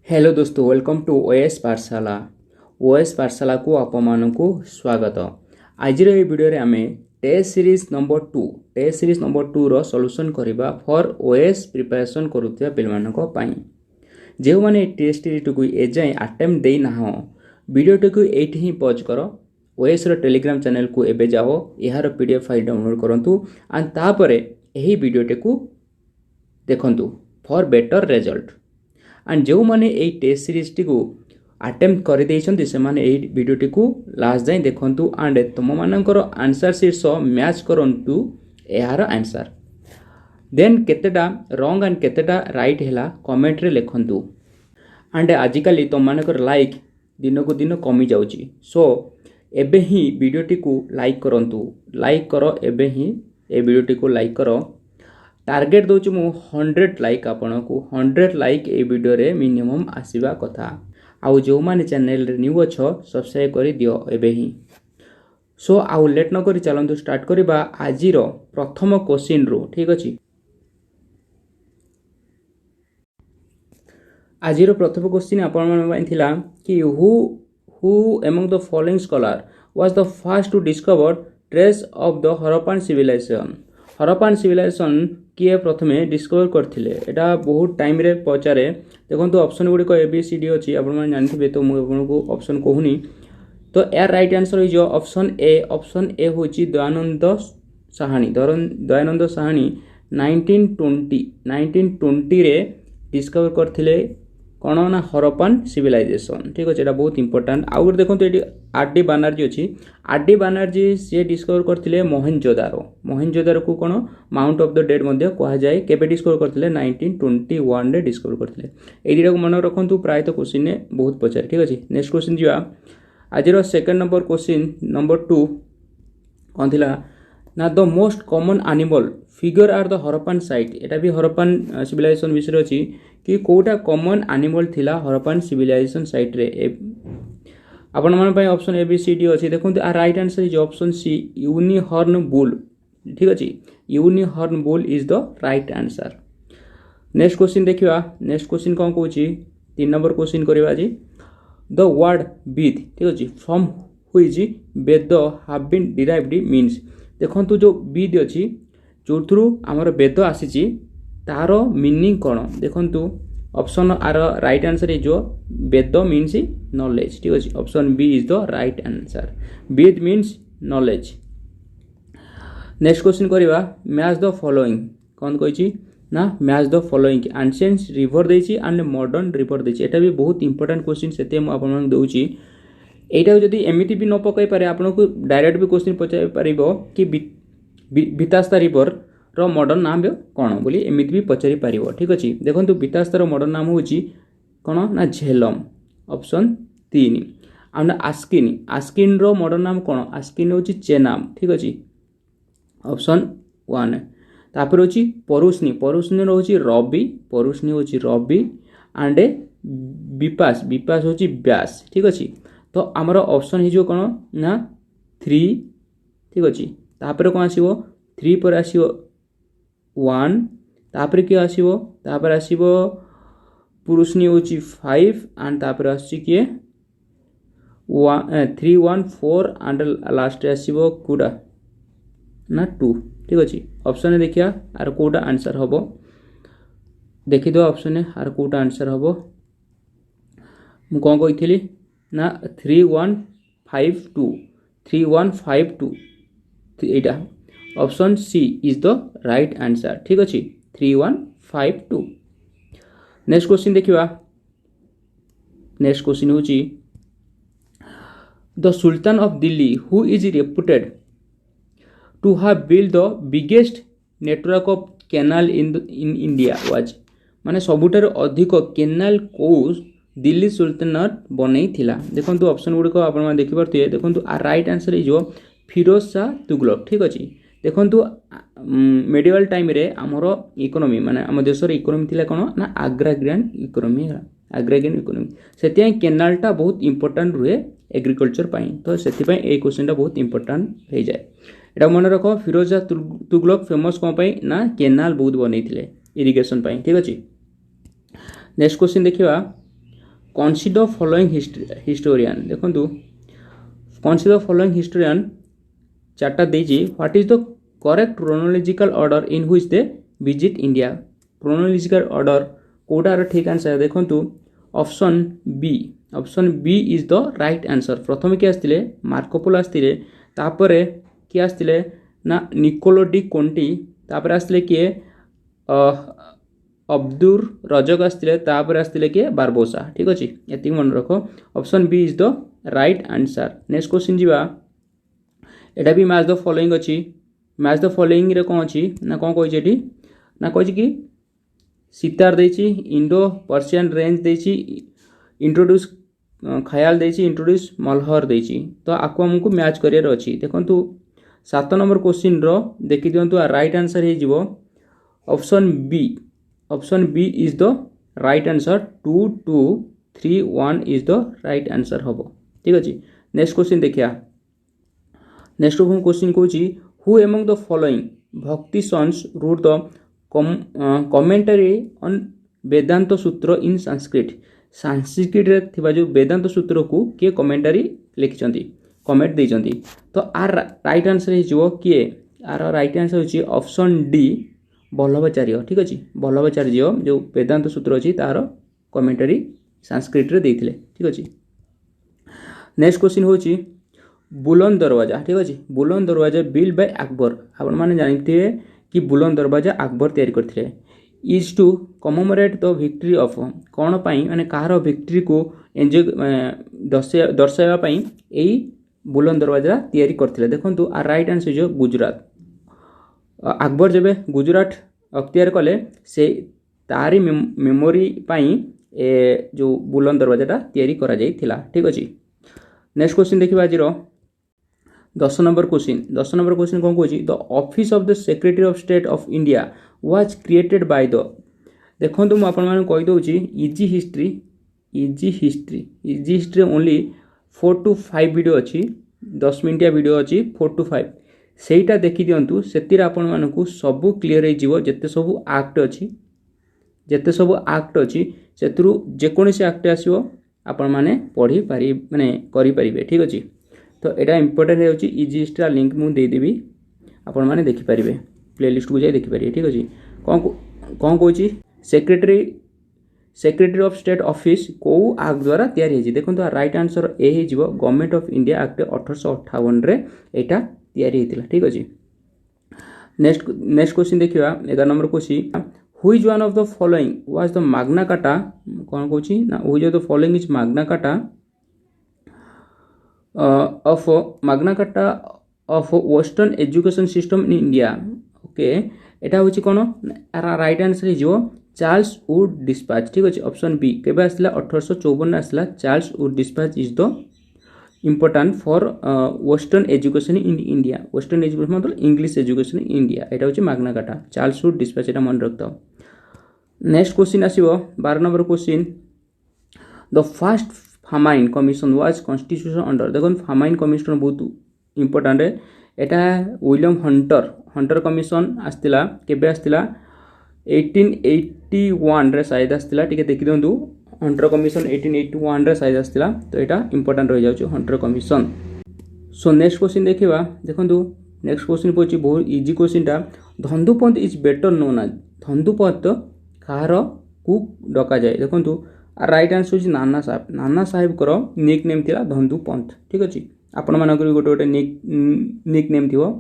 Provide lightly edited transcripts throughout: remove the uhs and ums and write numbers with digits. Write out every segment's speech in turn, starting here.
Hello दोस्तों, welcome to OS पाठशाला। OS पाठशाला को आपण को स्वागत। आज वीडियो रे आमे टेस्ट सीरीज नंबर 2 रो सॉल्यूशन करबा फॉर ओएस प्रिपरेशन करूथिया पिलमानको पाई। जेउ माने टेस्ट सीरीज को एजाय अटेम्प्ट देई ना हो, वीडियो को एठी ही पॉज करो। ओएस रो टेलीग्राम चैनल को एबे जाओ, यार पीडीएफ फाइल डाउनलोड करंतु एंड तापरे एही वीडियो को देखंतु फॉर बेटर रिजल्ट। एंड जो माने ए टेस्ट सीरीज टी को अटेम्प्ट कर देइछन्ति से माने ए वीडियो टी को लास्ट जाय देखंतु एंड तुम मानकर आंसर शीट सो मैच करंतु यार आंसर। देन केतेटा रॉन्ग एंड केतेटा राइट हैला कमेंट रे लिखंतु। एंड आजिकली तुम मानकर लाइक दिन को दिन कमी जाउची, सो एबे ही वीडियो टी को लाइक करंतु। लाइक करो, एबे ही ए वीडियो टी को लाइक करो। टार्गेट दूची मु 100 लाइक आपण को 100 लाइक ए वीडियो रे मिनिमम आसीबा कथा। आउ जो माने चैनल रे न्यू अछो सब्सक्राइब करि दियो एबे ही। सो आउ लेट न करी चलंतु स्टार्ट करबा आजिरो प्रथम क्वेश्चन रो। ठीक अछि, आजिरो प्रथम क्वेश्चन आपण मन पई थिला कि who among the following scholar was the first to discover trace of the Harappan civilization. Harappan civilization किए प्रथमे डिस्कवर करथिले, एटा बहुत टाइम रे पचारे। देखंतु ऑप्शन गुडी को ए बी सी डी अछि, आपण मन जानथिबे तो मु आपनको ऑप्शन कहूनी। तो यार राइट आंसर हो जो ऑप्शन ए। ऑप्शन ए होची दयानंद साहानी। दयानंद साहानी 1920 रे डिस्कवर करथिले कोन ना हरप्पन सिविलाइजेशन। ठीक अछि, एटा बहुत इंपोर्टेंट। आउ देखंतु एटी आर.डी. बनर्जी अछि। आर.डी. बनर्जी से डिस्कवर करथिले मोहनजोदारो को कोन माउंट ऑफ द डेड मध्ये कहा जाय। केबे डिस्कवर करथिले 1921 रे डिस्कवर करथिले। ए दिरा को मन रखंतु, प्राय तो क्वेश्चन ने बहुत पचार। ठीक अछि, नेक्स्ट क्वेश्चन जिवा। आजिरो सेकंड नंबर क्वेश्चन नंबर 2 कोन थिला ना the most common animal figure are the Harappan site. एटा भी हरप्पन सिविलाइजेशन विषय अछि कि कोटा कॉमन एनिमल थिला हरप्पन सिविलाइजेशन साइट रे। आपण मन पई option A B C D अछि। देखंतु आ right answer is option C unicorn bull. ठीक अछि, unicorn bull is the right answer. Next question देखिवा। नेक्स्ट क्वेश्चन कोन कहूची, 3 नंबर क्वेश्चन करिवा जी। द वर्ड वेद, ठीक अछि, from which Veda have been derived means. देखंतु जो वेद अछि जो थ्रू हमर वेद आसीची तारो मीनिंग कोन। देखंतु ऑप्शन आर राइट आंसर इज जो वेद मीन्स नॉलेज। ठीक अछि, option B is the right answer. Veda means knowledge. Next question करिवा। मैच द फॉलोइंग कोन कहिची ना match the following ancient river देछि एंड मॉडर्न रिवर देछि। एटा भी बहुत इंपोर्टेंट क्वेश्चन, सेते हम आपन मन दउची। एटा जदी एमिति भी न पकाई पारे, आपन को डायरेक्ट भी क्वेश्चन पचाई परिबो कि बितास्ता रिवर रो मॉडर्न नाम कोन बोली एमिति भी पचारि पारिबो। ठीक अछि, देखंतु बितास्ता रो मॉडर्न नाम होची कोन ना झेलम, ऑप्शन 3। आउना आस्किन रो मॉडर्न नाम कोन, आस्किन होची चेनाम। ठीक अछि, ऑप्शन 1। तापर होची परुष्णी रो होची रवि एंड विपास होची व्यास। ठीक अछि, तो हमर ऑप्शन हिजो कोन ना 3। ठीक अछि, तापर कोन आसीबो 3 पर आसीबो 1, तापर के आसीबो पुरुषनी होची 5 एंड तापर आसी के 3 1 4 एंड लास्ट आसीबो कोडा ना 2। ठीक अछि, ऑप्शन देखिया आर कोडा आंसर हबो। देखि दो ऑप्शन आर कोडा आंसर हबो। मु कोन कहिथिली ना 3152 एटा option C is the right answer. ठीक अछि, 3152। नेक्स्ट क्वेश्चन देखिवा। नेक्स्ट क्वेश्चन होची the sultan of Delhi who is reputed to have build the biggest network of canal in India was. माने सबुठार अधिक कैनाल को दिल्ली सुल्तानत बनै थिला। देखंतु ऑप्शन गुडी को आपण माने देखि परथिए। देखंतु आ राइट आंसर इज जो फिरोज शाह तुगलक। ठीक अछि, देखंतु मेडिवल टाइम रे हमरो इकोनॉमी माने हम देशर इकोनॉमी थिला कोन ना अग्राग्रियन इकोनॉमी। सेतिया कैनालटा बहुत इंपोर्टेंट रुए एग्रीकल्चर पाई, तो सेति पई ए क्वेश्चनटा बहुत इंपोर्टेंट हे जाय। एटा मन रखो, फिरोज शाह तुगलक फेमस कोन पई ना कैनाल बहुत बनै थिले इरिगेशन पाई। ठीक अछि, नेक्स्ट क्वेश्चन देखिवा। कनसीडर फॉलोइंग हिस्टोरियन देखो कनसीडर फॉलोइंग हिस्टोरियन चार्टा देजी what is the correct chronological order in which they visit India chronological order कोटार ठीक आंसर देखो option B is the right answer प्रथम किए आसते मार्कोपोलो आसते तापर किए आसते ना निकोलो डी कोंटी तापर आसते किए अब्दुर रजक आसते तापर आसते किए बारबोसा ठीक अच्छे ये मन रख option B is the right answer next question जीवा एटा भी मैच द फॉलोइंग अच्छी मैच द फॉलोइंग रे कौन अच्छी ना कौन कही ना कही कि सितार देची इंडो पर्शियन रेंज देची इंट्रोड्यूस खयाल देची इंट्रोड्यूस मल्हर देची तो आपको हमको मैच करियर अच्छी देखो 7 नंबर क्वेश्चन रो देखि दियंतु राइट आंसर हे जिवो option B is the right answer 2 2 3 1 is the right answer हबो ठीक अछि नेक्स्ट क्वेश्चन देखिया नेक्स्ट क्वेश्चन कहूँ who among the following bhakti saints wrote the commentary on Vedanta Sutra in Sanskrit रे थिबा जो वेदांत सूत्र को किए कमेंटरी लिखिछंती कमेंट देइछंती तो आर राइट आंसर हे किए आर राइट आंसर होची ऑप्शन डी वल्लभाचार्य ठीक अछि वल्लभाचार्य जो वेदांत सूत्र अछि तार कमेंटरी संस्कृत रे देइथिले ठीक अछि नेक्स्ट क्वेश्चन होची बुलंद दरवाजा ठीक अछि बुलंद दरवाजा बिल्ड बाय अकबर आपण माने जानते कि बुलंद दरवाजा अकबर तैयारी करथिले is to commemorate the victory of कौन पाई माने कहार विक्ट्री को एंजॉय दर्शाइबा पाई एई बुलंद दरवाजा तैयारी करथिले देखंतु आ राइट आंसर जो गुजरात अकबर जबे गुजरात अख्तियार कले से तारी मेमोरी पाई जो बुलंद दरवाजा तैयारी करा जाइथिला ठीक अछि नेक्स्ट क्वेश्चन देखिबा आज 10 नंबर क्वेश्चन कौन कहूँ the office of the secretary of state of India was created by the देखो तो मुझे कहीदे easy history only 4 to 5 video अच्छी 10 मिनिटिया वीडियो अच्छी 4 to 5 सेटा देखी दिंतु से आपण मानक सबू क्लीयर हो जिते सब आक्ट अच्छी जिते सब आक्ट अच्छी से जेकोसी आक्ट आसो आपण मैंने पढ़ी पारि माने करि परिबे ठीक अच्छे तो यहाँ इंपोर्टेंट होची इजी हिस्ट्री लिंक मुझे देदेवी आपण मैंने देखिपारे प्लेलिस्ट को जाए देखिपारे ठीक अच्छे कौन कौन सेक्रेटरी ऑफ स्टेट ऑफिस को आक्ट द्वारा तैयारी देखो राइट आंसर ए हो गवर्नमेंट ऑफ इंडिया एक्ट 1858 रे एटा तैयारी होता ठीक अच्छे नेक्स्ट क्वेश्चन देखिए 11 नंबर क्वेश्चन हुई one of the following was the Magna carta कौन कहूँ ना हुई of the following is Magna carta of Magna carta of western education system in India okay एटा होची कोन राइट आंसर हो चार्ल्स वुड डिस्पैच ठीक अच्छे option B केबे आसला 1854 आसला Charles Wood dispatch is the important for western education in India western education मतलब English education in India एटा होची Magna Carta Charles Wood dispatch एटा मन रखता नेक्स्ट क्वेश्चन आसीबो 12 number question the first famine commission was constitution under देखो famine commission बहुत important है एटा William Hunter commission आसतिला केबे आसतिला 1881 रे शायद आसतिला ठीक है देखि दियंतु हंटर कमिशन 1881 रे शायद आसतिला तो एटा इंपोर्टेंट रह जाउछ Hunter commission so next question देखिबा देखंतु नेक्स्ट क्वेश्चन पहुंची बहुत इजी क्वेश्चन टा Dhondupant is better known as Dhondupant कहार को डका जाए देखंतु राइट आंसर होची नाना साहेब करो निक नेम थिला धंधुपंत ठीक अछि आपण मानकर गोटे गोटे निक नेम थिवो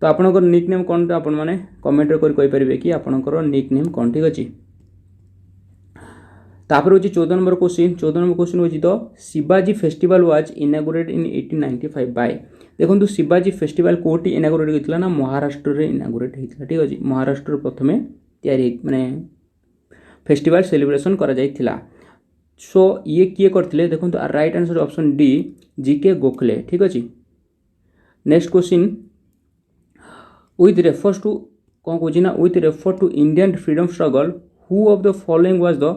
तो आपणकर निक नेम कौन तो आपण मैंने कमेंट कर कहि परिबे कि आपणकर निक नेम कौन ठीक अछि तापर होची 14 नंबर क्वेश्चन होची तो Shivaji festival was inaugurated in 1895 by देखंतु शिवाजी फेस्टिवल कोटी इनागुरेट होइतला ना महाराष्ट्र रे इनागुरेट होइतला ठीक अछि महाराष्ट्र प्रथमे तयारी माने फेस्टिवल सेलिब्रेशन करा जाइथिला सो ये किए करथिले देखंतु right answer option D GK Gokhale ठीक अछि next question with refers to कौन कहूँ ना with refer to Indian freedom struggle who of the following was the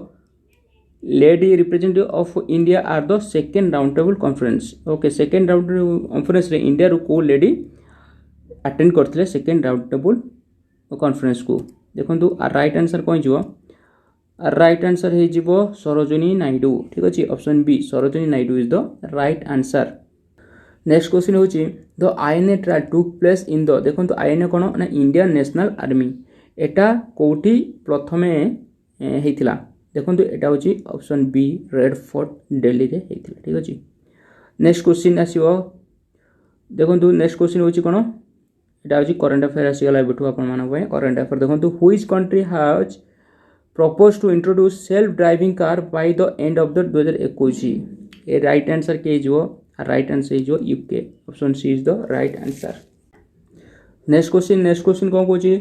lady representative of India at the second round table conference okay second round table conference रे India रो को lady attend करथिले second round table conference को देखंतु right answer कौन जो right answer हे जिवो सरोजिनी नायडू ठीक अछि option B Sarojini Naidu is the right answer. Next question होची the INA trial took place in the देखंतु आईएनए कोन ना इंडियन नेशनल आर्मी एटा कोठी प्रथमे हेतिला देखंतु एटा होची option B Red Fort Delhi रे हेतिला ठीक अछि। नेक्स्ट क्वेश्चन आसीबो देखंतु नेक्स्ट क्वेश्चन होची कोन एटा होची करंट अफेयर आसी गला बिठु आपन मानक पय करंट अफेयर देखंतु which country has proposed to introduce self driving car by the end of the 2021 ए राइट आंसर के जो राइट आंसर जो UK option C is the right answer. Next question कोन कोची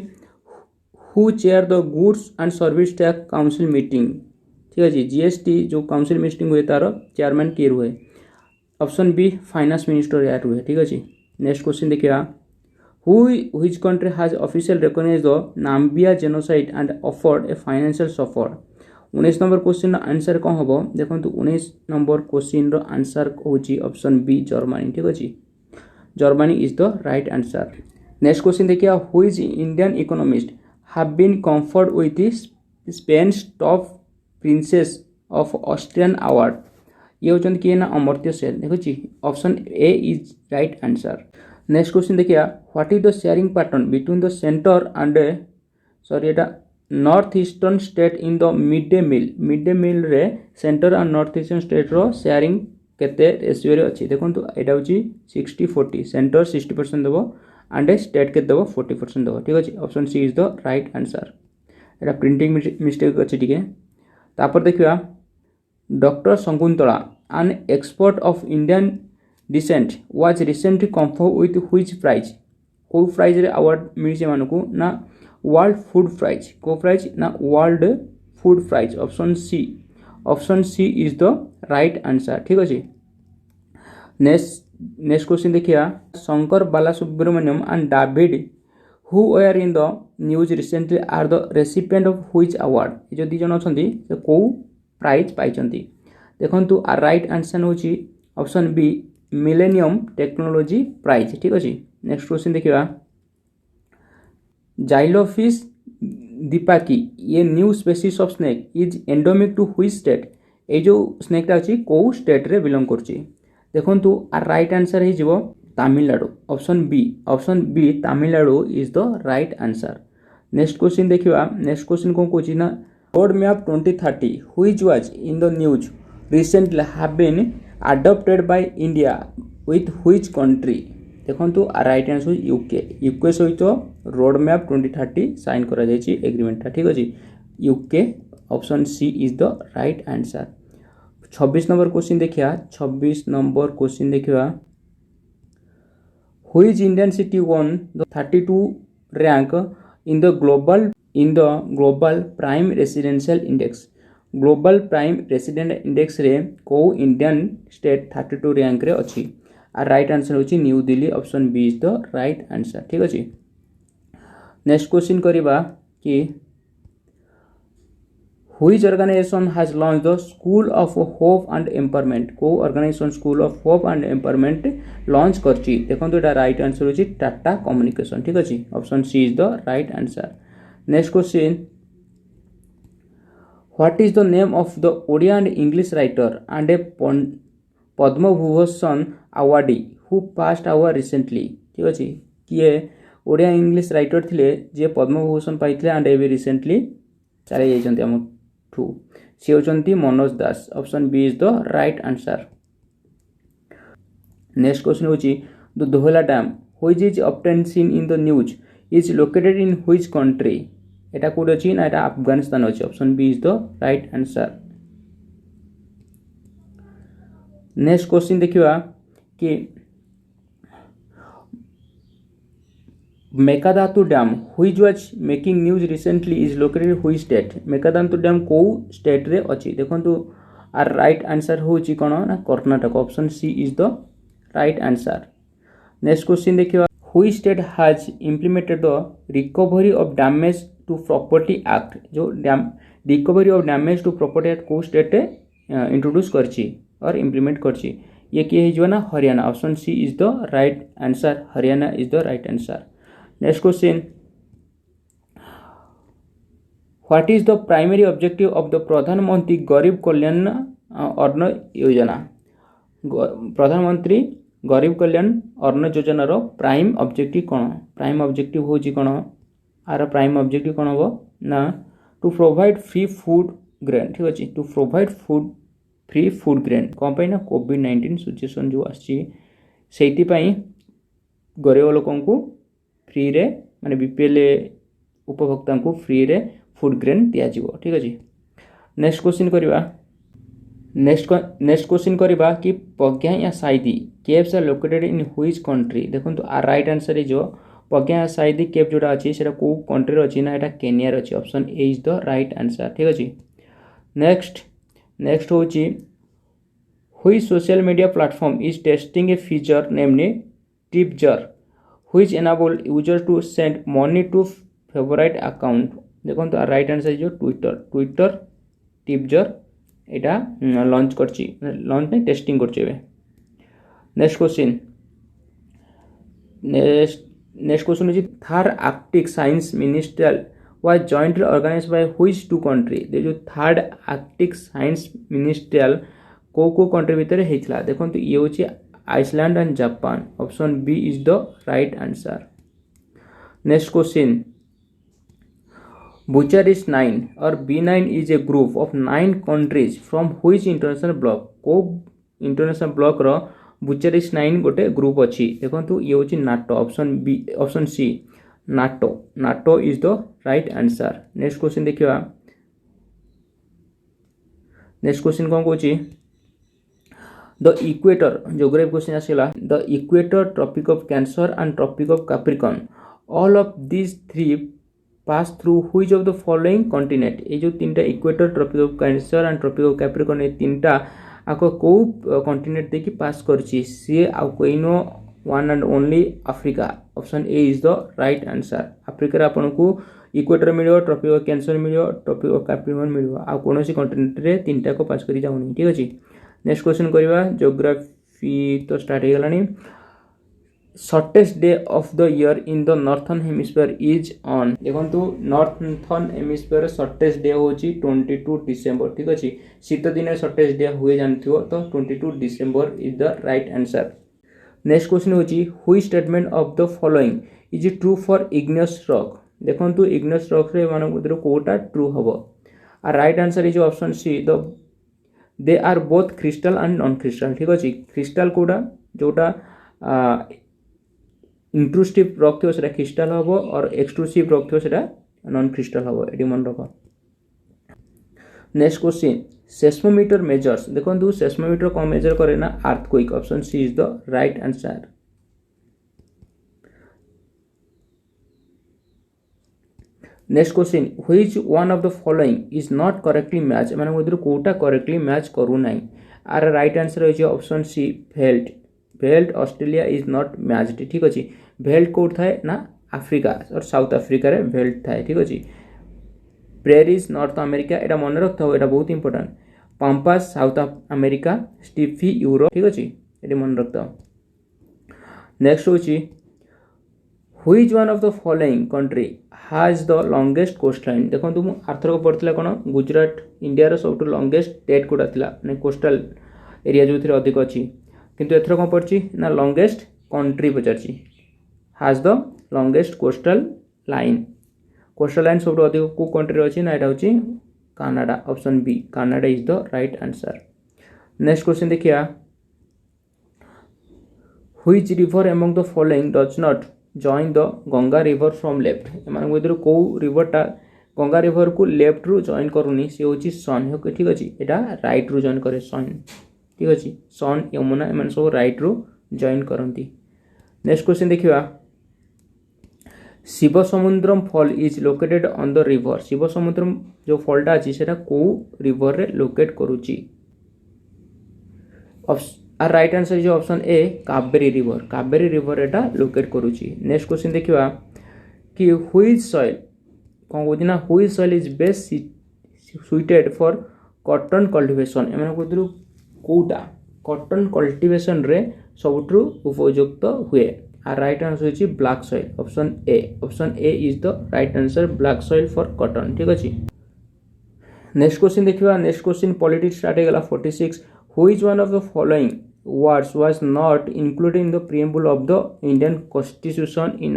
who chair the goods and service tax council meeting ठीक है GST जो council meeting हुए तार चेयरमैन के हुए ऑप्शन बी फाइनेंस मिनिस्टर यार हुए ठीक है। नेक्स्ट क्वेश्चन देखिए which country has officially recognized the Namibia genocide and offered a financial support 19 number question answer कौन हम देखो 19 नंबर क्वेश्चन रो आंसर होची ऑप्शन बी जर्मनी ठीक अछि Germany is the right answer. Next question देखिए which Indian economist have been conferred with the Spain's top princess of Austrian award ये होचन किए ना अमर्त्य सेन देखो option A is right answer. Next question देखिए what is the sharing pattern between the centre and sorry एटा north eastern state in the mid day meal रे centre and north eastern state रो sharing केते ratio रे अछि देखंतु एटा होची 60-40 सेंटर 60% देबो एंड स्टेट के देबो 40% देबो ठीक अछि option C is the right answer. एटा प्रिंटिंग मिस्टेक अछि ठीक है। तापर देखिया doctor Shakuntala an expert of Indian descent was recently conferred with which prize को प्राइज रे अवार्ड मिलছে मानको ना वर्ल्ड फूड प्राइज को प्राइज ना world food prize option C is the right answer ठीक अछि। नेक्स्ट क्वेश्चन देखिया Shankar Balasubramanian and David who were in the news recently are the recipient of which award जो दी जन अछंती से को प्राइज पाइचंती देखंतु आ राइट आंसर होची option B millennium technology prize ठीक अछि। नेक्स्ट क्वेश्चन देखिबा जाइलोफिश दीपाकी ये new species of snake is endemic to which state ए जो स्नेक ता अछि को स्टेट रे बिलोंग करछि देखंतु आ राइट आंसर हे जिवो Tamil Nadu option B Tamil Nadu is the right answer. Next question देखिबा नेक्स्ट क्वेश्चन को कोछि ना road map 2030 which was in the news recently have been adopted by India with which country देखंतु राइट आंसर यूके सहित road map 2030 sign करा जायछि agreement ठीक अछि UK option C is the right answer. 26 number question देखिया 26 number question देखिबा which Indian city one the 32 rank in the global prime residential index global prime resident index रे को Indian state 32 rank रे अछि आ right answer होची New Delhi option B is the right answer ठीक अछि। नेक्स्ट क्वेश्चन करिबा कि which organisation has launch the school of hope and empowerment को organisation school of hope and empowerment launch करछि देखंतु एटा राइट आंसर होची टाटा कम्युनिकेशन ठीक अछि option C is the right answer. Next question What is the name of the Odia and English writer and a Padma Bhushan awardee who passed away recently ठीक अछि किए Odia English writer थिले जे पद्म भूषण पाइथिले and एबी recently चले जाइछन्ती हम ठू से होचन्ती Manoj Das option B is the right answer. Next question होची the Dahla dam which is often seen in the news is located in which country एटा कोड अछि ना एटा अफगानिस्तान अछि option B is the right answer. Next question देखिबा कि Mekedatu dam which was making news recently is located which state Mekedatu dam को state रे अछि देखंतु आर राइट आंसर होची कोन ना Karnataka option C is the right answer. Next question देखिबा which state has implemented the recovery of damage to property act जो recovery of damage to property act को स्टेट इंट्रोड्यूस करछि और इंप्लीमेंट करछि ये किए हिजो ना Haryana option C is the right answer Haryana is the right answer. Next question what is the primary objective of the प्रधानमंत्री गरीब कल्याण अन्न योजना प्रधानमंत्री गरीब कल्याण अन्न योजनार प्राइम ऑब्जेक्टिव कौन प्राइम ऑब्जेक्टिव होची कौन आर प्राइम ऑब्जेक्टिव कौन हो ना to provide free food grain ठीक अच्छे to provide free food grain कौन पाई ना कोविड-19 सिचुएशन जो आसी गरीब लोक फ्री रे माने बीपीएल उपभोक्ता को फ्री रे फूड ग्रेन दिज्व ठीक अच्छे नेक्स्ट क्वेश्चन करवा नेक्स्ट क्वेश्चन करवा कि प्रज्ञा या साइदी caves are located in which country देखो आर राइट आंसर इज प्रज्ञा या साइदी केव जोड़ा अच्छी से कौ कंट्री अच्छी ना यहाँ केनिया अच्छी option A is the right answer ठीक अच्छे नेक्स्ट हूँ which social media platform is testing a feature namely tip jar which enable user to send money to favourite account देखो right answer is Twitter tip jar यहाँ launch launch नहीं testing कर next question next question हूँ third Arctic science ministerial was jointly organised by which two country जो third Arctic science ministerial को country भितर होता देखो ये हूँ Iceland and Japan option B is the right answer next question Bucharest 9 or B9 is a group of 9 countries from which international bloc को international bloc रो Bucharest 9 गोटे group अच्छी देखो ये हूँ NATO option C NATO is the right answer next question देखिए next question कौन कौन द इक्वेटर जोग्राफी क्वेश्चन आसला the equator Tropic of Cancer and Tropic of Capricorn all of this three pass through which of the following continent ये जो तीन टा equator Tropic of Cancer and Tropic of Capricorn ये तीन टा आको को कॉन्टिनेंट देखि पास करछि सी आ कोइनो one and only Africa option A is the right answer Africa आपन को इक्वेटर मिलियो ट्रॉपिक ऑफ कैंसर मिलियो ट्रॉपिक ऑफ कैप्रिकॉर्न मिलियो आ कोनोसी कॉन्टिनेंट रे तीन टा को पास करि जाउनी ठीक अछि नेक्स्ट क्वेश्चन करबा ज्योग्राफी तो स्टार्ट हे गलानी shortest day of the year in the northern hemisphere is on देखो नॉर्थर्न हेमिस्फीयर शॉर्टेस्ट डे हूँ 22 डिसेंबर ठीक अच्छे शीत दिन शॉर्टेस्ट डे हुए जानथिबो तो 22 December is the right answer next question हूँ which statement of the following is true for igneous rock देखो इग्नियस रॉक रे मान कोटा ट्रू हम आ right answer is option C they are both crystal and non crystal ठीक अच्छे crystal Kota जोटा इंट्रूसिव रॉक थो से क्रिस्टल हम और एक्सट्रूसिव रॉक थो से नॉन क्रिस्टल हम ये मन रख नेक्स्ट क्वेश्चन सेस्मोमीटर मेजर्स देखो सेस्मोमीटर कौन मेजर करे ना earthquake option C is the right answer next question which one of the following is not correctly match माने मधुर कोटा करेक्टली मैच करू नाही आर राइट आंसर होय option C veld Australia is not matched ठीक अच्छे भेल्ट कोड थाए ना अफ्रीका और साउथ अफ्रीका रे भेल्ट थाए ठीक अच्छे प्रेरीज नॉर्थ अमेरिका एटा मन रखता हो एटा बहुत important pampas South America steppe Europe ठीक अच्छे ये मन रखता हो नेक्स्ट हूँ which one of the following country has the longest coast line देखो मुझे आर्थर पढ़ता कौन गुजरात इंडिया सब लॉन्गेस्ट स्टेट कोटा था कोस्टल एरिया जो थी अधिक अच्छी किंतु एथर कौन पड़ी ना लॉन्गेस्ट कंट्री पचार has the longest coastal line सब अधिक को कंट्री अच्छी ना यहाँ हूँ Canada option B Canada is the right answer next question देखिए which river among the following does not join the Ganga river from left एम कौ रिवरटा गंगा रिवर को लेफ्ट रु जॉइन करूनी सी हूँ सन ठीक अच्छे यहाँ राइट रु जॉइन करे सन ठीक अच्छे सन यमुना एम सब राइट रु जॉइन करती नेक्स्ट क्वेश्चन देखिए Shiva Samudram fall is located on the river Shiva Samudram जो फॉलटा अच्छी से कौ रिवर रे लोकेट करुच्ची our right answer is option A Kaveri river एटा लोकेट करुच्ची नेक्स्ट क्वेश्चन देखिए कि व्हिच सॉइल कौन कहते ना which soil is best suited for cotton cultivation एम कौटा कॉटन कल्टिवेशन रे सबुठु उपयुक्त हुए आर राइट आंसर होची black soil option A is the right answer black soil for cotton ठीक अच्छे नेक्स्ट क्वेश्चन देखिए नेक्स्ट क्वेश्चन पॉलिटिक्स स्टार्ट हो गला 46 who is one of the following words was not included in the preamble of the Indian constitution in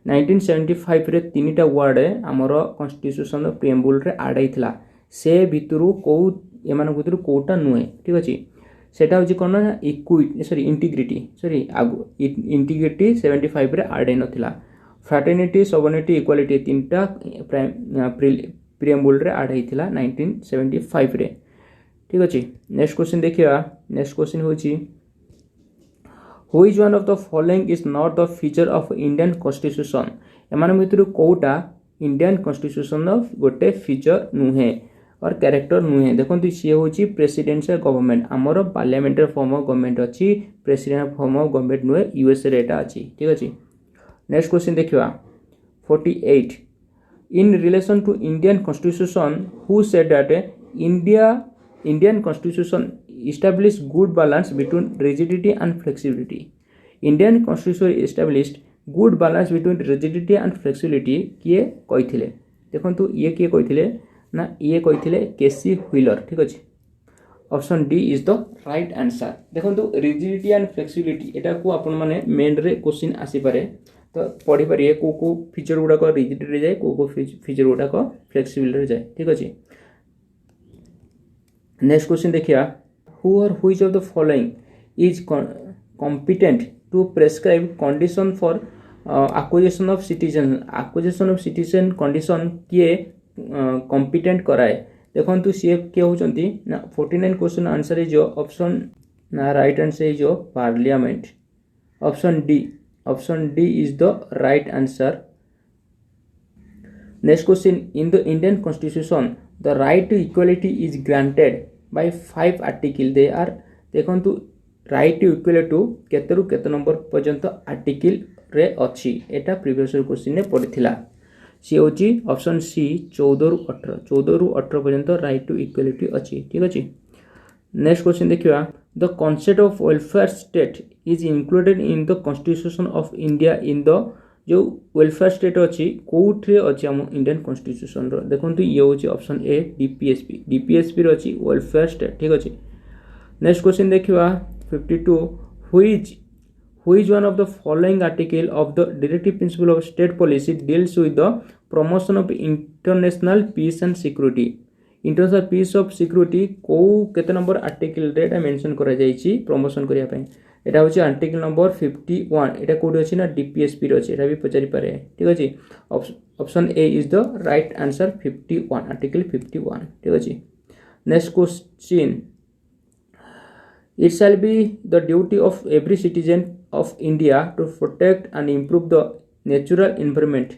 1975 रे तीनटा word हमर constitution preamble रे add आइतला से भितरु को एमान भितरु कोटा नुहे ठीक अछि सेटा होची कोन ना इक्विटी सॉरी इंटीग्रिटी 75 रे ऐड नथिला फ्रैटर्निटी सॉवरेनिटी इक्वालिटी तीनटा प्रिएम्बल रे ऐड आइतला 1975 रे ठीक अछि नेक्स्ट क्वेश्चन देखिया नेक्स्ट क्वेश्चन होची who is one of the following is not the feature of Indian constitution एमान भितरु कोटा इंडियन कॉन्स्टिट्यूशन ऑफ गोटे फीचर नुहे और कैरेक्टर नुहे देखो सी हूँ प्रेसिडेंशियल गवर्नमेंट आमर पार्लियामेंटारी फॉर्म ऑफ गवर्नमेंट अच्छी प्रेसिडेंट फॉर्म ऑफ गवर्नमेंट नुहे यूएसए एटा अच्छी ठीक अच्छे नेक्स्ट क्वेश्चन देखिए 48 in relation to Indian constitution who said that Indian constitution establish good balance between rigidity and flexibility Indian constitution established good balance between rigidity and flexibility किए कही देखो ये किए कही ना ये कही केसी व्हीलर ठीक अच्छे option D is the right answer देखो रिजिडिटी एंड फ्लेक्सिबिलिटी एटा को आपण माने मेन रे क्वेश्चन आसी पारे तो पढ़ी पारे को फीचर गुडा रिजिडिटी रे जाए को फीचर गुडा फ्लेक्सिबिलिटी रे जाए ठीक अच्छे नेक्स्ट क्वेश्चन देखिया हु और which of the following is competent to prescribe condition for acquisition of citizen condition किए कॉम्पिटेंट कराए देखो सी किए होती ना 49 क्वेश्चन आंसर इज ऑप्शन ना right answer is parliament option D is the right answer next question in the Indian constitution the right to equality is granted by 5 article they are देखो right to equality to केतरु केते number पर्यंत article रे अच्छी एटा previous question ने पड़ीथिला सी हूँ option C 14 रु 18 पर्यंत right to equality अच्छी ठीक अच्छे नेक्स्ट क्वेश्चन देखिए the concept of welfare state is included in the constitution of India in the जो वेलफेयर स्टेट अच्छी कौटे अच्छी आम इंडियन कॉन्स्टिट्यूशन देखो ये हूँ ऑप्शन ए डीपीएसपी अच्छी वेलफेयर स्टेट ठीक अच्छे नेक्स्ट क्वेश्चन देखिए 52 Who is one of the following article of the directive principle of state policy deals with the promotion of international peace and security international peace of security को केते number article रे एटा mention करा जायछि promotion करिया पय एटा होछि article number 51 एटा कोड अछि ना डीपीएसपी रो अछि एटा भी पचारि पारे ठीक अछि option A is the right answer 51 article 51 ठीक अछि next question It shall be the duty of every citizen of India to protect and improve the natural environment.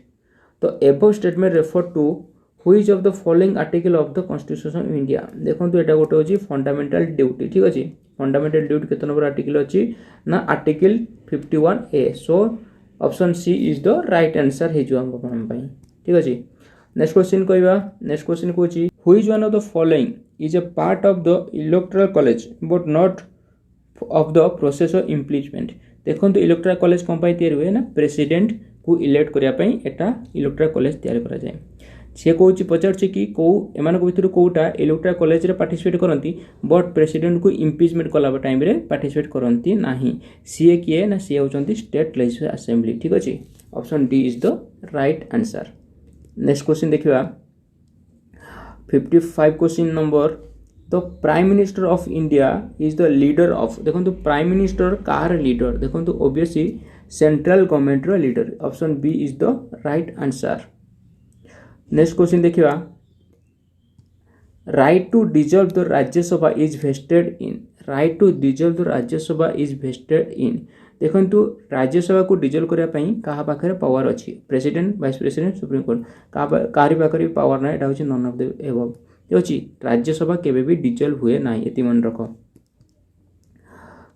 The above statement refer to which of the following article of the Constitution of India. देखो तो एटा गोटे होची fundamental duty ठीक अछि fundamental duty केते number article अछि ना article 51A so option C is the right answer हे जो हम पई ठीक अछि नेक्स्ट क्वेश्चन कहबा नेक्स्ट क्वेश्चन कोची which one of the following is a part of the electoral college but not of the process of impeachment देखो तो इलेक्टोरल कॉलेज कौन पाई तैयार हुए ना प्रेसिडेंट को इलेक्ट करिया पई एटा इलेक्टोरल कॉलेज तैयार करा जाए से कहूँ पचार कि कौ एमान भितर कौटा इलेक्टोरल कॉलेज रे पार्टिसिपेट करती बट प्रेसिडेंट को इम्पिचमेंट कला टाइम रे पार्टिसिपेट करती नाही सी किए ना सी होचंती स्टेट लेजिस्लेटिव असेंबली ठीक अछि option D is the right answer next question देखिबा 55 question number the prime minister of India is the leader of देखो प्राइम मिनिस्टर कार लीडर देखो ओबियसली सेंट्रल गवर्नमेंट रो leader option B is the right answer next question देखिबा right to dissolve the Rajya Sabha is vested in right to dissolve the Rajya Sabha is vested in देखो राज्यसभा को dissolve करिया पई कहा पाखरे पावर अछि president vice president supreme court कारी पाखरे पावर ना एटा होछि नन ऑफ द एबव होछि राज्यसभा केबे भी डिजॉल्व हुए ना एति मन रखो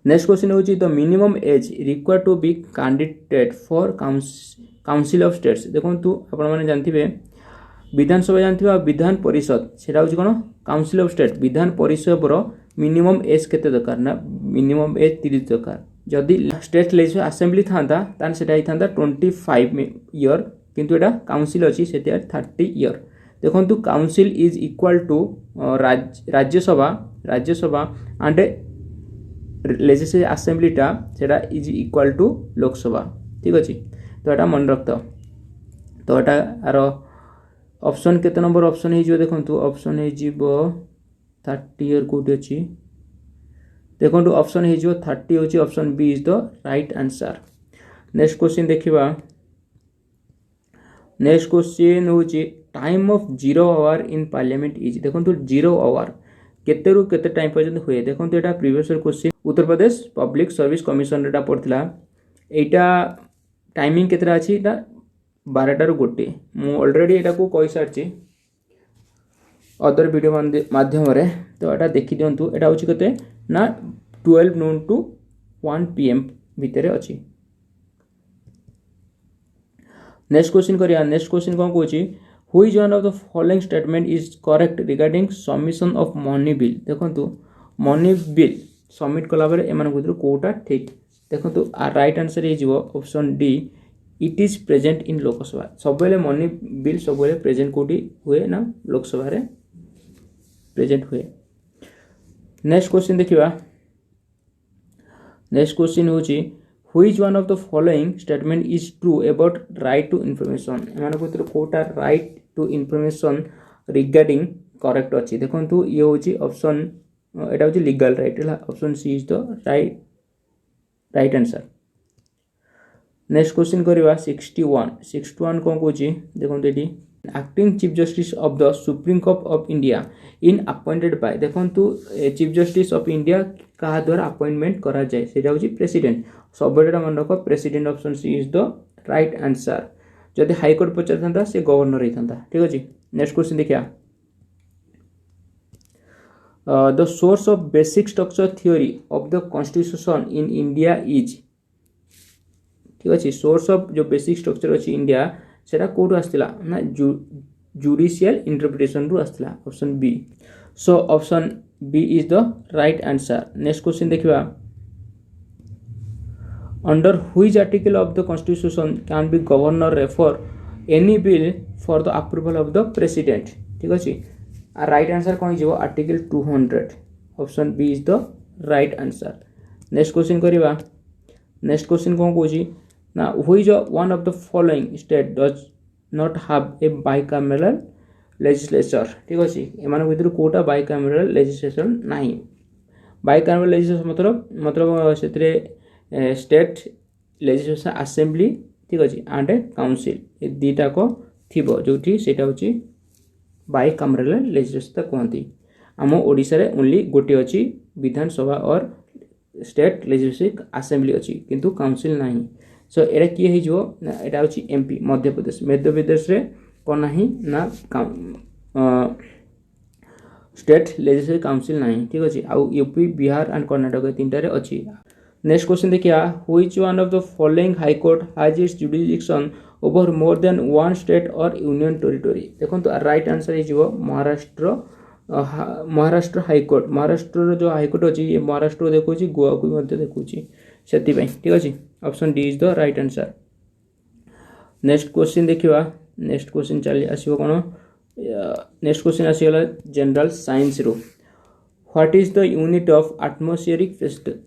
नेक्स्ट क्वेश्चन होछि the minimum age required to be candidate for council of states देखो आपण माने जानथिबे विधानसभा जानथिबा विधान परिषद सेटा होछि कोन council of state Vidhan Parishad row minimum age केते दरकार ना मिनिमम एज 30 दरकार जदि स्टेट लेजिस्लेटिव असेंबली थांता तान सेटा थांता 25 ईयर किंतु एटा काउंसिल अछि सेटा 30 ईयर देखो council is equal to Rajya Sabha and legislative असेंबलीटा सेटा इज इक्वल टू लोकसभा ठीक अच्छे तो यहाँ मन रखता तो यहाँ यार ऑप्शन केते नंबर ऑप्शन हो देखो ऑप्शन हो 30 ईयर कौटी अच्छी देखो ऑप्शन हो 30 होची option B is the right answer. Next question देखिबा नेक्स्ट क्वेश्चन होची time of 0 hour in parliament is देखो 0 आवर केते रु केते टाइम पर्यंत हुए देखो एटा previous question Uttar Pradesh public service commission रे पड़ता एटा टाइमिंग केतरा अछि एटा 12 रु गोटे मु ऑलरेडी एटा को कहि सारछि अदर वीडियो माध्यम रे तो एटा देखि दियंतु एटा होछि केते ना 12 नून टू 1 PM भितर अछि। नेक्स्ट क्वेश्चन करिया नेक्स्ट क्वेश्चन कोन कहछि which one of the following statement is correct regarding submission of money bill देखंतु मनी बिल सबमिट कला बेले एमान भीतर कोटा ठीक देखंतु राइट आंसर हे जिवो option D it is present in Lok Sabha सब बेले मनी बिल सब बेले प्रेजेंट कोटी हुए ना लोकसभा रे प्रेजेंट हुए। नेक्स्ट क्वेश्चन देखिबा नेक्स्ट क्वेश्चन होची which one of the following statement is true about right to information एमान भीतर कोटा right to information regarding correct अछि देखंतु ये होची ऑप्शन एटा होची लीगल राइट हला option C is the right answer. Next question करिवा 61 कोन कहूची देखंतु एटी acting chief justice of the supreme court of India in appointed by देखंतु चीफ जस्टिस ऑफ इंडिया का द्वारा अपॉइंटमेंट करा जाय सेटा होची प्रेसिडेंट सबरेटा मन रखो president option C is the right answer जदि हाई कोर्ट पचार थांता से गवर्नर ही थांता ठीक अछि। नेक्स्ट क्वेश्चन देखिया the source of basic structure theory of the constitution in India is ठीक अच्छे सोर्स ऑफ जो बेसिक स्ट्रक्चर अच्छी इंडिया सेटा कोड आसला ना जुडिशियल इंटरप्रिटेशन रु आसला option B so option B is the right answer. Next question देखिबा under which article of the constitution can be governor refer any bill for the approval of the president ठीक अच्छे right answer कौन हो article 200 option B is the right answer. Next question करिबा next question कौन कहूची ना which one of the following state does not have a bicameral legislature ठीक अछि एमान भीतर कोटा बाइकैमरल लेजिस्लेचर नाही बाइकैमरल लेजिस्लेचर मतलब सेतरे स्टेट लेजिस्लेशन असेंबली ठीक अछि एंड काउंसिल ए दीटा को थिबो जोठी सेटा होची बाइकैमरल लेजिस्लेचर कहंती आम ओडिसा रे ओनली गोटे अछि विधानसभा और स्टेट लेजिस्लेटिव असेंबली अच्छी किंतु काउंसिल नहीं सो एरा किए हे जो एटा होची एमपी मध्य प्रदेश रे कोन नाही ना स्टेट लेजिस्लेटिव काउंसिल नहीं ठीक अछि आ यूपी बिहार एंड कर्नाटक तीनटा रे अछि। नेक्स्ट क्वेश्चन देखिया which one of the following high court has its jurisdiction over more than one state और यूनियन टेरिटरी देखो राइट आंसर हे जो महाराष्ट्र हाईकोर्ट महाराष्ट्र जो हाईकोर्ट अच्छी ये महाराष्ट्र देखो गोवा को देखो से ठीक अच्छे option D is the right answer. Next question देखिवा नेक्स्ट क्वेश्चन चली आसीबो कोन नेक्स्ट क्वेश्चन आसीगला जनरल साइंस रो what is the unit of atmospheric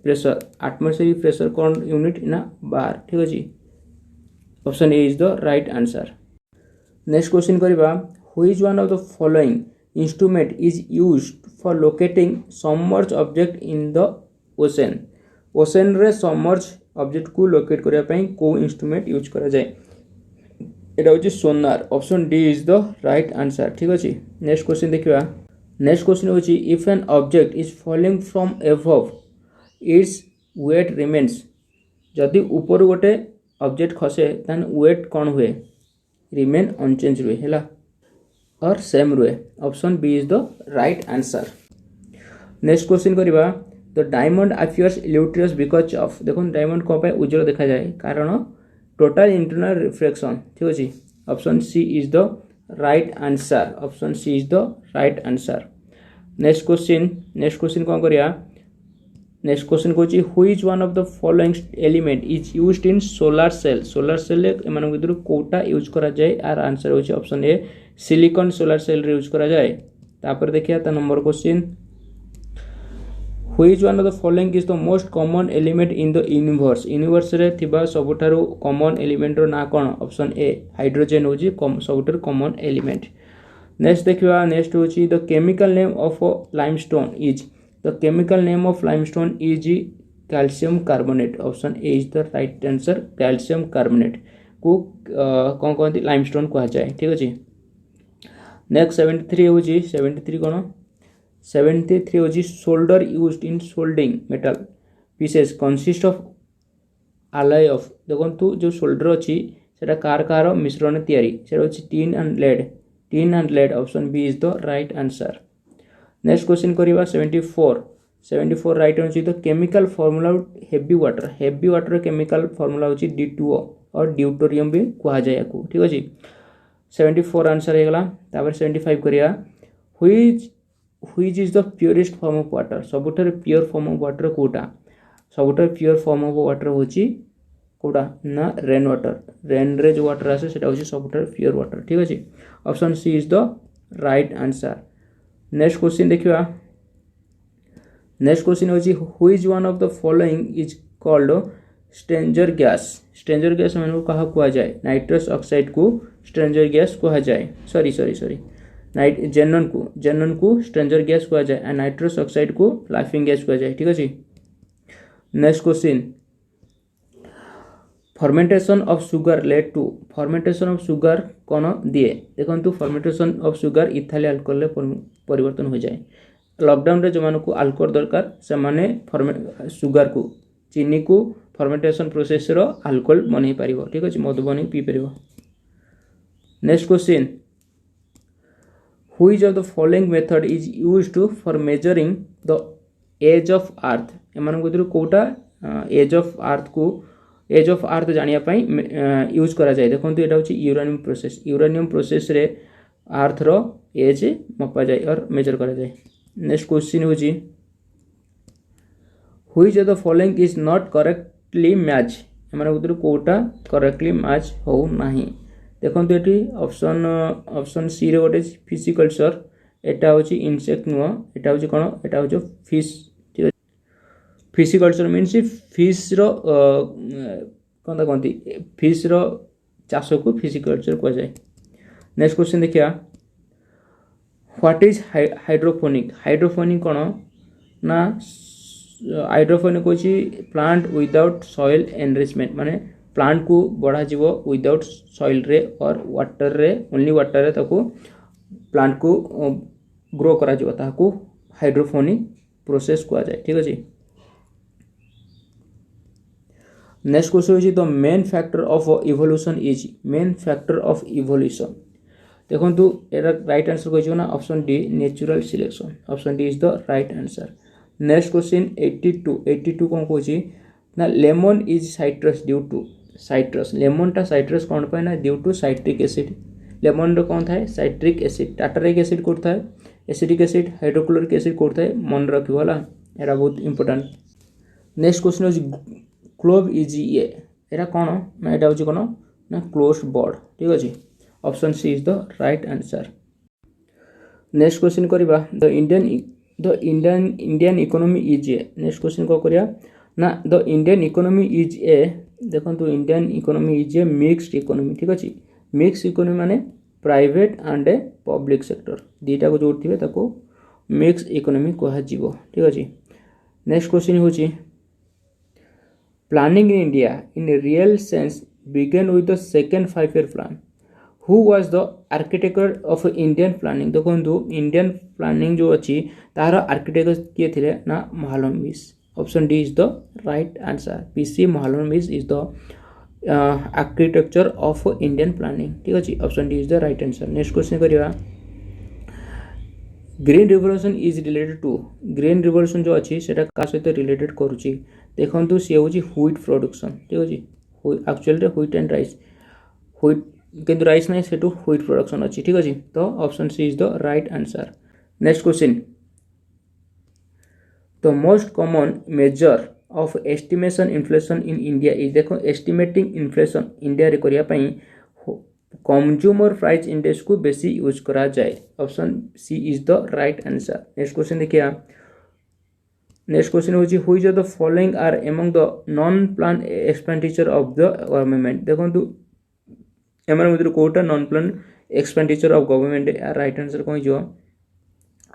pressure कोन यूनिट ना बार ठीक अच्छे option A is the right answer. Next question करिवा which one of the following instrument is used for locating submerged object in the ocean रे submerged object को locate करिया पई को instrument यूज करा जाय एटा होची sonar option D is the right answer ठीक अछि। नेक्स्ट क्वेश्चन देखिबा नेक्स्ट क्वेश्चन होची if an object is falling from above its weight remains जदि ऊपर गोटे ऑब्जेक्ट खसे तन वेट कोन हुए रिमेन अनचेंज हुए हैला और सेम रुए option B is the right answer. Next question करिबा the diamond appears illustrious because of देखो डायमंड को पे उज्जवल देखा जाए कारण टोटल इंटरनल रिफ्लेक्शन ठीक अछि option C is the right answer option C is the right answer. Next question कोन करिया नेक्स्ट क्वेश्चन कहूँ which one of the following element is used in solar cell एम भर कौटा यूज करा जाए आर आंसर होची option A silicon solar cell use करा जाए। तापर देखिए ता number question which one of the following is the most common element in the universe रे थिबा सबुठारु कॉमन एलिमेंट रो ना कोन ऑप्शन ए हाइड्रोजन होची सबुठारु कॉमन एलिमेंट। नेक्स्ट देखिबा नेक्स्ट होची the chemical name of limestone is the chemical name of limestone is calcium carbonate option A is the right answer calcium carbonate को कौन कहते limestone कहा जाए ठीक अच्छे। नेक्स्ट 73 होची 73 कौन 73 होची solder used in soldering metal pieces consist of alloy of देखो जो सोल्डर अच्छी सेटा कार कार मिश्रण तैयारी सेटा होची tin and lead option B is the right answer. Next question करिबा 74 राइट होची the chemical formula heavy water chemical formula होची D2O और ड्यूटोरियम भी कहा जाए याकू ठीक अछि। 74 आंसर हे गला। तापर 75 करिया which is the purest form of water सबुठार प्योर फॉर्म ऑफ वाटर कोटा सबुठार प्योर फॉर्म ऑफ वाटर होची कोटा ना रेन वाटर रेन रे जो वाटर आसे सेटा होची सबुठार प्योर वाटर ठीक अछि option C is the right answer. Next question देखिबा नेक्स्ट क्वेश्चन होची which one of the following is called stranger gas माने कहा कुआ जाए नाइट्रस ऑक्साइड को स्ट्रेंजर गैस कहा जाए सॉरी जेनन को स्ट्रेंजर गैस कहा जाए एंड नाइट्रस ऑक्साइड को लाफिंग गैस कहा जाए ठीक अछि। Next question fermentation of sugar lead to fermentation of sugar कौन दिए देखो fermentation of sugar ethyl alcohol परिवर्तन हो जाए। लॉकडाउन रे जो मानकु अल्कोहल दरकार से माने शुगर को चीनी को फर्मेंटेशन प्रोसेस रो अल्कोहल बनै परिबो ठीक अछि मधु बनै पी परिबो। Next question which of the following method is used for measuring the age of earth एमान भर कोटा एज ऑफ अर्थ जानिया पई यूज करा जाए देखो एटा होची यूरेनियम प्रोसेस रे अर्थ रो एज मपा जाए और मेजर करा जाए। नेक्स्ट क्वेश्चन होची which of the following is not correctly match एमान भर कोटा करेक्टली मैच हो नाही देखो ये ऑप्शन सी रे गोटे फिशिकल्चर एटा होची इंसेक्ट नुह एटा होची कोन एटा होची फिश ठीक है फिशिकल्चर मीन्स फिश रो कोनता कोनती फिश रो चाष को फिशिकल्चर कह जाए। नेक्स्ट क्वेश्चन देखिया व्हाट इज हाइड्रोपोनिक कोन ना हाइड्रोपोनिक होची प्लांट विदाउट सॉइल एनरिचमेंट माने प्लांट को बढ़ा जीवो विदाउट सॉइल रे और वाटर रे ओनली वाटर रे ताको प्लांट को ग्रो करा जीवो ताको हाइड्रोपोनिक प्रोसेस कहा जाए ठीक अछि। Next question is the main factor of evolution देखो एरा राइट आंसर कहि ना option D natural selection option D is the right answer. Next question 82 कौन कहछि ना lemon is citrus due to lemon टा साइट्रस कौन पाए ना due to citric acid lemon रो कौन थाए साइट्रिक एसिड टाटारिक एसिड कोड थाए एसिडिक एसिड हाइड्रोक्लोरिक एसिड कोड थाए मन रखियो वाला एरा बहुत important. Next question is clove is era कौन ना एटा होची कोन ना क्लोज्ड बोर्ड ठीक अछि option C is the right answer. Next question करिबा the Indian economy is next question को करिया ना द इंडियन इकोनॉमी इज देखो Indian economy is a mixed economy ठीक अछि मिक्स इकोनॉमी माने प्राइवेट एंड पब्लिक सेक्टर दीटा को जोड़थिबे ताको मिक्स इकोनॉमी कहा जीवो ठीक अछि। नेक्स्ट क्वेश्चन होची planning in India in real sense began with the second 5-year plan who was the architecture of Indian planning देखो इंडियन प्लानिंग जो अच्छी तार आर्किटेक्चर किए थे ना Mahalanobis option D is the right answer P C Mahalanobis is the architecture of Indian planning ठीक अच्छे option D is the right answer. Next question करिया green revolution is related to green revolution जो अच्छी सेटा का सहित रिलेटेड करूची देखंतु सी होची व्हीट प्रोडक्शन ठीक अछि एक्चुअली रे व्हीट एंड राइस व्हीट किंतु राइस नहीं सेटू व्हीट प्रोडक्शन अच्छी ठीक अछि तो option C is the right answer. Next question the most common measure of estimation inflation in India is देखो एस्टिमेटिंग इन्फ्लेशन इंडिया रे करिया पई कंज्यूमर प्राइस इंडेक्स को बेसी यूज करा जाए option C is the right answer. Next question देखिए next question होची which of the following are among the non plan expenditure of the government देखंतु एमन भितर कोटा non plan expenditure of government right answer कोन जो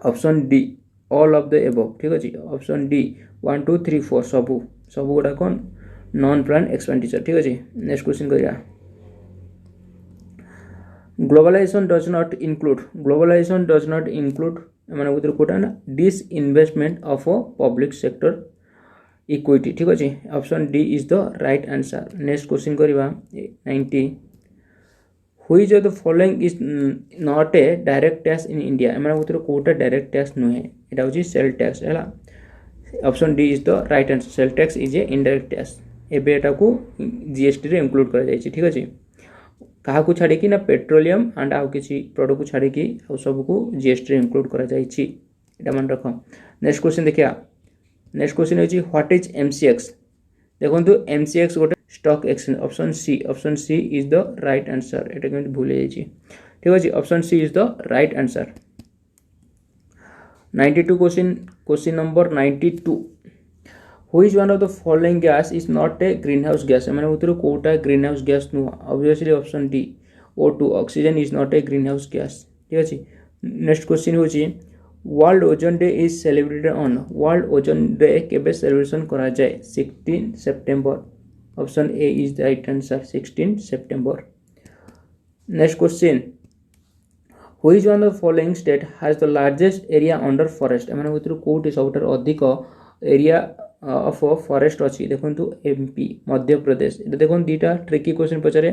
option D all of the above ठीक अछि ऑप्शन डी 1 2 3 4 सब गुडा कोन नॉन प्लान एक्सपेंडिचर ठीक अछि। नेक्स्ट क्वेश्चन करिया ग्लोबलाइजेशन डज नॉट इंक्लूड एमन भितर कोटा ना disinvestment of a public sector equity ठीक अछि option D is the right answer. Next question करिवा 90 which of the following is not a direct tax in India एमन भितर कोटा डायरेक्ट टैक्स नुहे एटा होची सेल टैक्स हैला option D is the right answer sale tax is a indirect tax एबे एटा को जीएसटी रे इंक्लूड करा जाय छी ठीक अछि कहा को छाड़ी कि ना पेट्रोलियम एंड आउ किछि प्रोडक्ट को छाड़ी कि आ सब को जीएसटी रे इंक्लूड करा जाय छी एटा मन रखो। नेक्स्ट क्वेश्चन देखिया नेक्स्ट क्वेश्चन होची व्हाट इज एमसीएक्स देखंतु एमसीएक्स गोटे stock exchange option C is the right answer एटा केमति भूल जाय छी ठीक अछि option C is the right answer. 92 question number 92 which one of the following gas is not a greenhouse gas माने उतर कोटा ग्रीन हाउस गैस नु obviously option D O2 oxygen is not a greenhouse gas ठीक अछि। Next question होची world ozone day is celebrated on world ozone day केबे celebration करा जाय 16 सितंबर option A is the right answer 16 September. Next question which one of the following state has the largest area under forest माने उतर कोटी सबटर अधिक area of forest अछि देखंतु एमपी मध्य प्रदेश एटा देखन दीटा ट्रिकी क्वेश्चन पचारे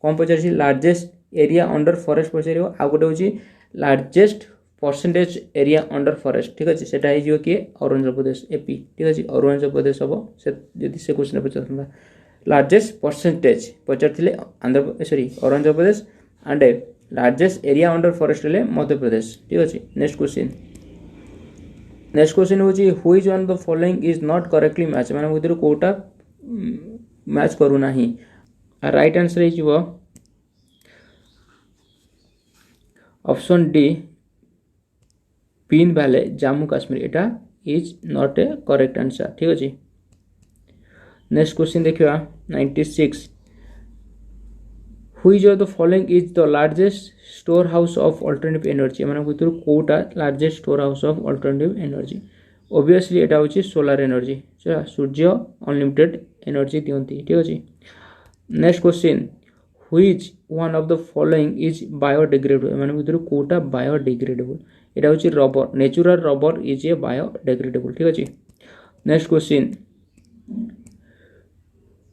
कौन पचारे लार्जेस्ट एरिया अंडर फॉरेस्ट पचारे आ गोटे होची largest percentage area under forest ठीक अछि सेटा हे जो कि अरुणाचल प्रदेश एपी ठीक अछि अरुणाचल प्रदेश हबो से यदि से क्वेश्चन पचारथला लार्जेस्ट परसेंटेज पचारथिले Andhra sorry Arunachal Pradesh and largest area under forest ले मध्य प्रदेश ठीक अछि। नेक्स्ट क्वेश्चन होची which one of the following is not correctly match माने उधर कोटा मैच करू नाही राइट आंसर हे जिवो ऑप्शन डी पिन वाले जम्मू काश्मीर एटा is not a correct answer ठीक अछि। नेक्स्ट क्वेश्चन देखिवा 96 which of the following is the largest store house of alternative energy माने भितर कोटा largest store house of alternative energy obviously एटा होची सोलर एनर्जी सूर्य अनलिमिटेड एनर्जी दियंती ठीक अछि। Next question which one of the following is biodegradable माने भितर कोटा बायोडिग्रेडेबल एटा होची rubber natural rubber is a biodegradable ठीक अछि। Next question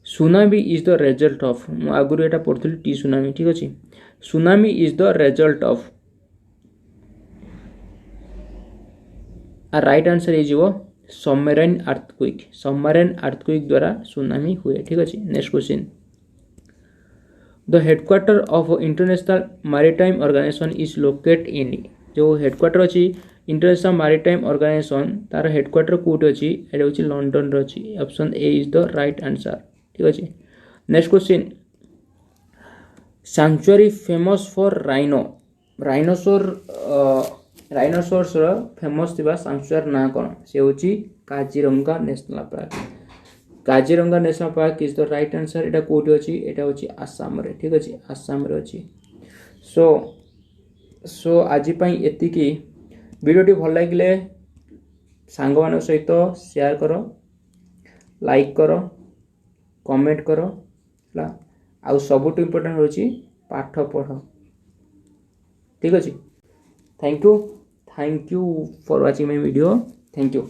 tsunami is the result of आगुरी एटा पढ़थली टी सुनामी ठीक अछि tsunami is the result of uh right answer is वो सबमरीन अर्थक्वेक द्वारा सुनामी हुए ठीक अछि। Next question the headquarter of International Maritime Organization is located in जो हेडक्वार्टर अछि इंटरनेशनल मैरीटाइम ऑर्गेनाइजेशन तार हेडक्वार्टर कोट अछि एटा होछि लंडन रो अछि option A is the right answer ठीक अछि। Next question sanctuary famous for rhinoceros रो फेमस थिबा सैंक्चुअरी ना कोन से होछि Kaziranga National Park is the right answer एटा कोठी अछि एटा होछि आसाम रे ठीक अछि आसाम रे अछि। सो आज पई एति की वीडियोटी भल लागिले सांग मान सहित शेयर करो लाइक करो कमेंट करो ला आ सबुठ इम्पोर्टेंट होछि पाठ पढ़ ठीक अछि। Thank you for watching my video thank you.